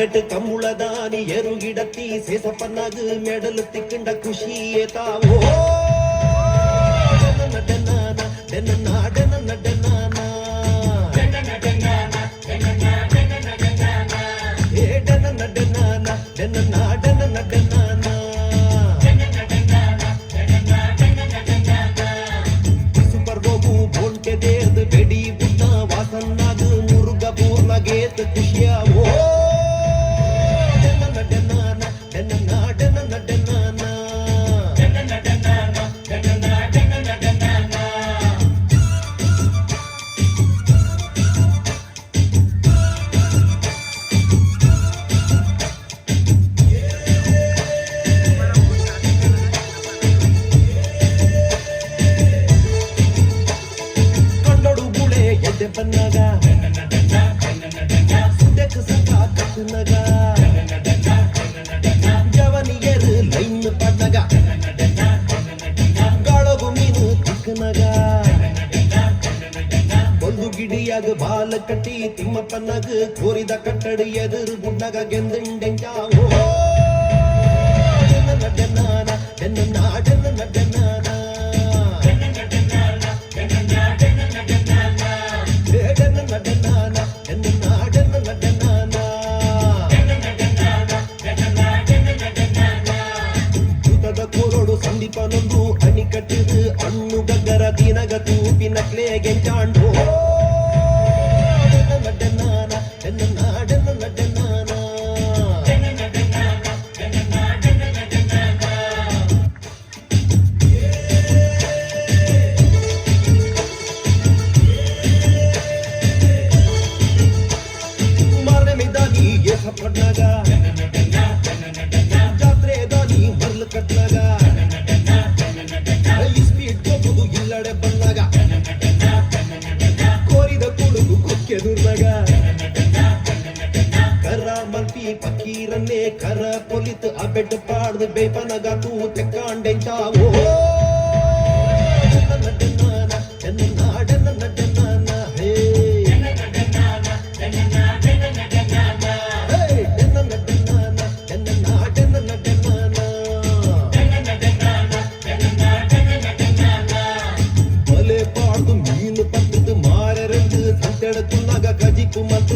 அகட்டு கம்முளதானி எருகிடத்தி சேசப்பன்னாகு medal திக்கிண்ட குஷியே Tao ಜವನಿಯರು line ಪಡ್ನಗ ಗಾಳಗು ಮೀನು ತಿಕ್ಕನಗ ಒಂದು ಗಿಡಿಯಾಗ ಬಾಲ ಕಟ್ಟಿ ತಿಮ್ಮಪ್ಪನಗ ಕೋರಿದ ಕಟ್ಟಡಿ ಎದುರು ಗುಡ್ಡಗ ಗೆಂದಂಡೆಂಜಾವೋ ಸಂದೀಪನೊಂದು ಅಣಿ ಕಟ್ಟಿದು ಹಣ್ಣು ಗಗ್ಗರ ದಿನಗ ತೂಪಿನಕ್ಲೆ ಗೆಂಚಾಂಡು ಮಾರನೆ ಮಿದಾನಿ ಏಸ ಪಡ್ನಾಗ ಜಾತ್ರೆ ದಾನಿ ಮರ್ಲು ಕಟ್ನಾಗ ಇಲ್ಲಡೆ ಬಂದಾಗ ಕೋರಿದ ಕುಡುಗು ಕೊಕ್ಕೆದುರ್ನಾಗ ಕರ ಮಲ್ಪಿ ಪಕ್ಕೀರನ್ನೇ ಕರ ಪೊಲಿತ್ ಅಬೆಡ್ ಪಾಡ್ದು ಬೇಪನಗ ತೂತೆ ಕಾಂಡೆಂಚಾವೋ ಮೀನು ಪತ್ತದು ಮಾರರೆಂದು ಸಂತೆಡ ತುನ್ನಗ ಕಜಿ ಕುಮಂತ